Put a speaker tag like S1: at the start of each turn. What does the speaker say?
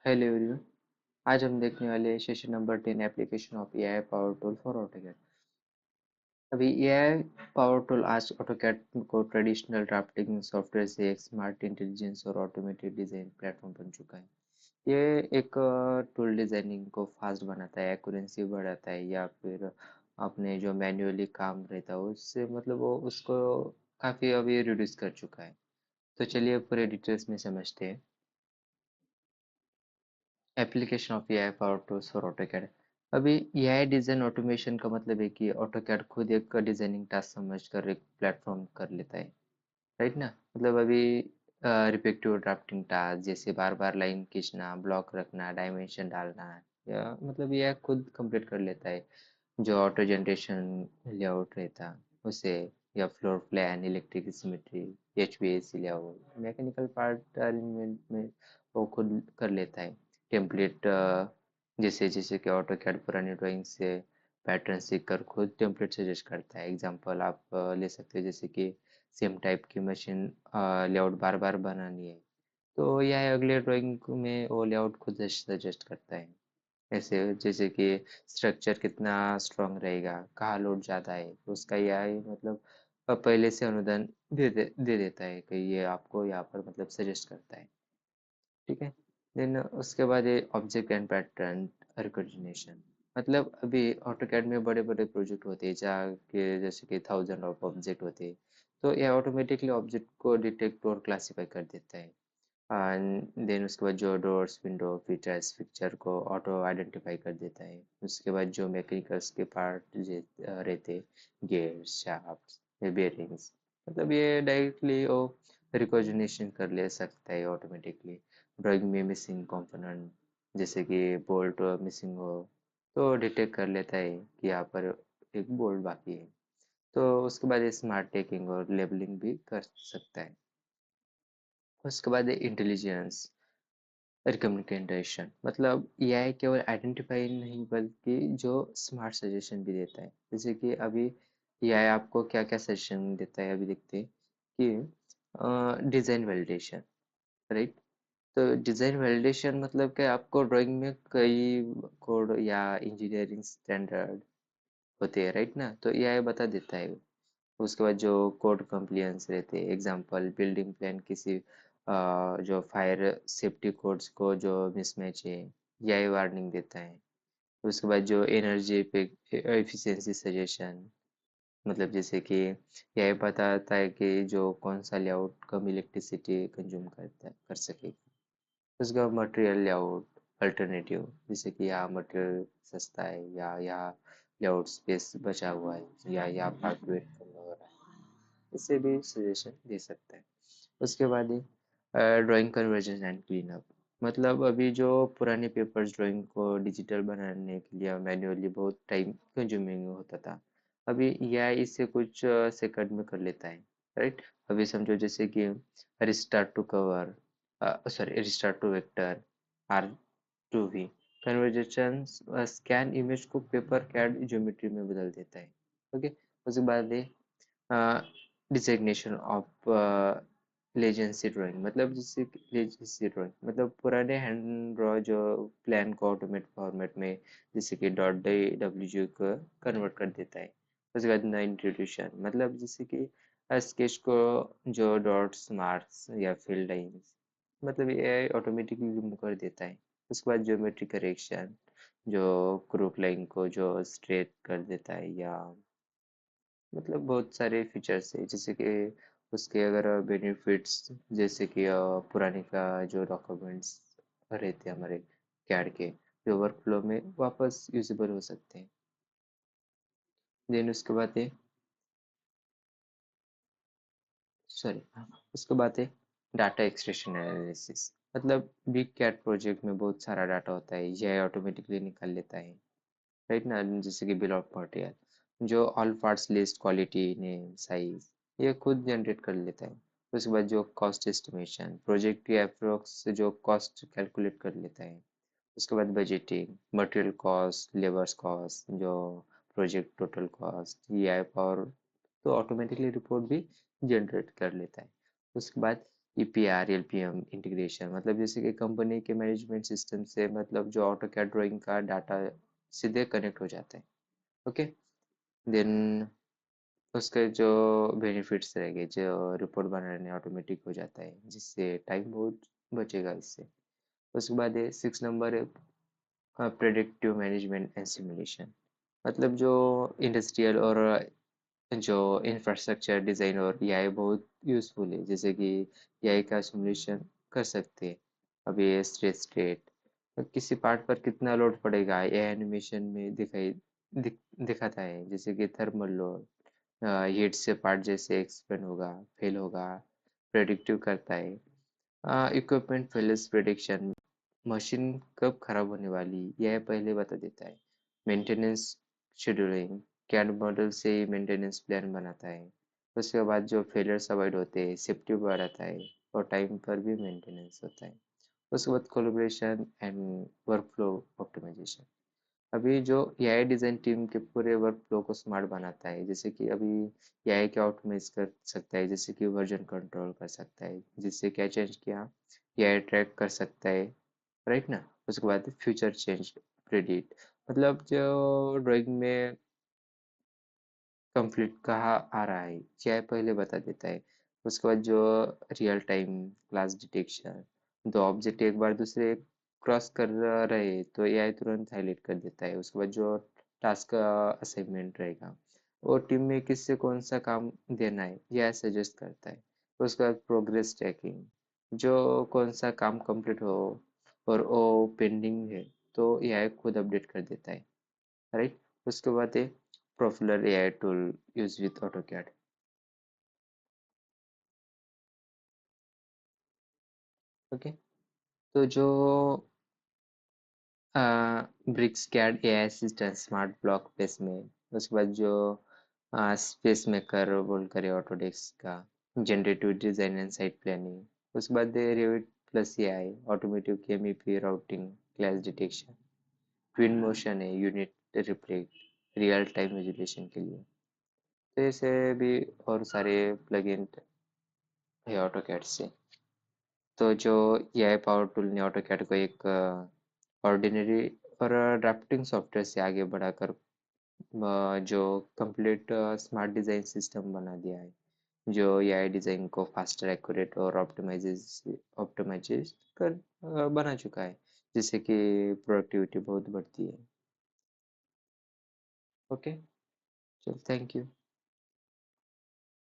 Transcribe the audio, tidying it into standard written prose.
S1: Hello everyone. आज हम देखने वाले हैं session number 10 application of AI power tool for AutoCAD. अभी एआई पावर टूल आज ऑटोकैड को ट्रेडिशनल ड्राफ्टिंग सॉफ्टवेयर से एक स्मार्ट इंटेलिजेंस और ऑटोमेटेड डिजाइन प्लेटफॉर्म बन चुका है। ये एक टूल डिजाइनिंग को फास्ट बनाता है, एक्यूरेंसी बढ़ाता है, या फिर अपने जो मैन्युअली काम रहता है उससे मतलब वो उसको काफ़ी अभी रिड्यूस कर चुका है। तो चलिए पूरे डिटेल्स में समझते हैं। Application of AI power tools for AutoCAD. अभी एआई डिजाइन ऑटोमेशन का मतलब है कि ऑटोकैड खुद एक डिजाइनिंग टास्क समझकर एक प्लेटफॉर्म कर लेता है, राइट ना। मतलब अभी रिपीटेटिव ड्राफ्टिंग टास्क जैसे बार बार लाइन खींचना, ब्लॉक रखना, डायमेंशन डालना, या मतलब यह खुद कंप्लीट कर लेता है। जो ऑटो जनरेशन लेआउट रहता उसे, या floor plan, electric symmetry, HVAC layout, mechanical part arrangement में वो खुद कर लेता है। टेम्पलेट जैसे जैसे कि ऑटो कैड पुरानी ड्राइंग से पैटर्न सीख कर खुद टेम्पलेट सजेस्ट करता है। एग्जांपल आप ले सकते हैं, जैसे कि सेम टाइप की मशीन लेआउट बार बार बनानी है तो यह अगले ड्राइंग में वो लेआउट खुद सजेस्ट करता है। ऐसे जैसे कि स्ट्रक्चर कितना स्ट्रांग रहेगा, कहाँ लोड ज़्यादा है, तो उसका यह मतलब पहले से अनुदान दे देता है कि ये आपको यहाँ पर मतलब सजेस्ट करता है। ठीक है। देन उसके बाद ये ऑब्जेक्ट एंड पैटर्न रिकॉग्निशन। मतलब अभी ऑटोकैड में बड़े बड़े प्रोजेक्ट होते हैं जहाँ के जैसे कि थाउजेंड ऑफ ऑब्जेक्ट होते हैं, तो ये ऑटोमेटिकली ऑब्जेक्ट को डिटेक्ट और क्लासीफाई कर देता है। एंड देन उसके बाद जो डोर्स, विंडो, फीचर्स, पिक्चर को ऑटो आइडेंटिफाई कर देता है। उसके बाद जो मैकेनिकल्स के पार्ट रहते, गेयर्स, शाफ्ट्स, बेयरिंग्स, मतलब ये डायरेक्टली वो रिकॉग्निशन कर ले सकता है ऑटोमेटिकली। ड्राइंग में मिसिंग कंपोनेंट जैसे कि बोल्ट मिसिंग हो तो डिटेक्ट कर लेता है कि यहाँ पर एक बोल्ट बाकी है। तो उसके बाद स्मार्ट टेकिंग और लेबलिंग भी कर सकता है। उसके बाद इंटेलिजेंस रिकमेंडेशन, मतलब एआई केवल आइडेंटिफाई नहीं बल्कि जो स्मार्ट सजेशन भी देता है। जैसे कि अभी एआई आपको क्या क्या सजेशन देता है, अभी देखते हैं कि डिजाइन वैलिडेशन, राइट। तो डिजाइन वैलिडेशन मतलब कि आपको ड्राइंग में कई कोड या इंजीनियरिंग स्टैंडर्ड होते हैं, राइट ना, तो एआई बता देता है। उसके बाद जो कोड कंप्लायंस रहते हैं, एग्जांपल बिल्डिंग प्लान किसी जो फायर सेफ्टी कोड्स को जो मिसमैच है, यही वार्निंग देता है। उसके बाद जो एनर्जी पे एफिशिएंसी सजेशन, मतलब जैसे कि यही बताता है कि जो कौन सा लेआउट कम इलेक्ट्रिसिटी कंज्यूम करता है कर सके। उसका मटेरियल लेआउट अल्टरनेटिव, जैसे कि यहाँ मटेरियल सस्ता है, या यहाँ लेआउट स्पेस बचा हुआ है, या यहाँ पार्ट वेट कम हो रहा है, इससे भी सजेशन दे सकता है। उसके बाद ही drawing conversion and clean up, मतलब अभी जो पुराने पेपर्स ड्राइंग को डिजिटल बनाने के लिए मैन्युअली बहुत टाइम कंज्यूमिंग होता था, अभी यह इससे कुछ सेकंड में कर लेता है, राइट। अभी समझो जैसे कि raster to cover, sorry raster to vector, R to V conversion scan image को पेपर कैड ज्योमेट्री में बदल देता है। ओके। उसके बाद डिजिग्नेशन ऑफ लेजेंसी ड्राइंग, मतलब जैसे लेजेंसी ड्राइंग मतलब पुराने हैंड ड्रॉ जो प्लान को ऑटोमेट फॉर्मेट में जैसे कि डॉट डी डब्ल्यू को कन्वर्ट कर देता है। उसके बाद नई इंट्रोड्यूशन, मतलब जैसे कि स्केच को जो डॉट्स, मार्क्स या फिल लाइंस, मतलब ये ऑटोमेटिकली रिमूव कर देता है। उसके बाद ज्योमेट्री करेक्शन, जो क्रूक लाइन को जो स्ट्रेट कर देता है, या मतलब बहुत सारे फीचर्स है। जैसे कि उसके अगर बेनिफिट्स, जैसे कि पुराने का जो डॉक्यूमेंट्स रहते हैं हमारे कैड के, जो वर्कफ्लो में वापस यूजेबल हो सकते हैं। देन उसके बाद है, सॉरी, उसके बाद है डाटा एक्सट्रैक्शन एनालिसिस, मतलब बिग कैट प्रोजेक्ट में बहुत सारा डाटा होता है, यह ऑटोमेटिकली निकाल लेता है, राइट ना। जैसे कि बिल ऑफ मटेरियल, जो all parts list, quality, name, size, ये खुद जनरेट कर लेता है। उसके बाद जो कॉस्ट एस्टिमेशन, प्रोजेक्ट की अप्रोक्स जो कॉस्ट कैलकुलेट कर लेता है। उसके बाद budgeting, material cost, labours cost, जो प्रोजेक्ट टोटल कॉस्ट, ये ऐप और तो ऑटोमेटिकली रिपोर्ट भी जनरेट कर लेता है। उसके बाद ईपीआर एलपीएम इंटीग्रेशन, मतलब जैसे कि कंपनी के मैनेजमेंट सिस्टम से मतलब जो ऑटो कैड ड्राइंग का डाटा सीधे कनेक्ट हो जाता है। ओके, देन उसके जो बेनिफिट्स रहेंगे, जो रिपोर्ट बनाने ऑटोमेटिक हो जाता है जिससे टाइम बहुत बचेगा इससे। उसके बाद है 6 नंबर है प्रेडिक्टिव मैनेजमेंट एंड सिमुलेशन, मतलब जो इंडस्ट्रियल और जो इंफ्रास्ट्रक्चर डिज़ाइन और एआई बहुत यूज़फुल है, जैसे कि एआई का सिमुलेशन कर सकते हैं। अब ये स्ट्रेस स्टेट किसी पार्ट पर कितना लोड पड़ेगा ये एनिमेशन में दिखाता है, जैसे कि थर्मल लोड, हीट से पार्ट जैसे एक्सपेंड होगा, फेल होगा, प्रेडिक्टिव करता है। इक्विपमेंट फेलियर्स प्रेडिक्शन, मशीन कब खराब होने वाली यह पहले बता देता है। मेंटेनेंस शेड्यूलिंग, कैड मॉडल से मेंटेनेंस प्लान बनाता है। उसके बाद जो फेलियर्स अवॉइड होते हैं सेफ्टी बढ़ाता है और टाइम पर भी मेंटेनेंस होता है। उसके बाद कोलैबोरेशन एंड वर्कफ्लो ऑप्टिमाइजेशन, अभी जो एआई डिज़ाइन टीम के पूरे वर्क फ्लो को स्मार्ट बनाता है, जैसे कि अभी एआई क्या ऑप्टिमाइज कर सकता है, जैसे कि वर्जन कंट्रोल कर सकता है, जिससे क्या चेंज किया एआई ट्रैक कर सकता है, राइट ना। उसके बाद फ्यूचर चेंज प्रेडिक्ट, मतलब जो ड्राइंग में कंफ्लिक्ट कहाँ आ रहा है क्या पहले बता देता है। उसके बाद जो रियल टाइम क्लास डिटेक्शन, दो ऑब्जेक्ट एक बार दूसरे क्रॉस कर रहे तो एआई तुरंत हाईलाइट कर देता है। उसके बाद जो टास्क असाइनमेंट रहेगा वो टीम में किससे कौन सा काम देना है यह सजेस्ट करता है। उसके बाद प्रोग्रेस ट्रैकिंग, जो कौन सा काम कंप्लीट हो और वो पेंडिंग है तो एआई खुद अपडेट कर देता है, राइट। उसके बाद है profiler AI tool use with AutoCAD. Okay, तो जो BricsCAD AI assistant smart block placement, उसके बाद जो स्पेस मेकर बोल करे ऑटोडेस्क का, generative design and site planning. उसके बाद Revit plus AI automotive KMEP routing clash detection, Twinmotion है unit reflect real time visualisation के लिए। तो ऐसे भी और सारे प्लगइन है ऑटोकैड से। तो जो एआई पावर टूल ने ऑटोकैड को एक ऑर्डिनरी और ड्राफ्टिंग सॉफ्टवेयर से आगे बढ़ाकर जो कंप्लीट स्मार्ट डिजाइन सिस्टम बना दिया है, जो एआई डिजाइन को फास्टर एक्यूरेट और ऑप्टिमाइज कर बना चुका है, जिससे कि प्रोडक्टिविटी बहुत बढ़ती है। ओके, चलो थैंक यू।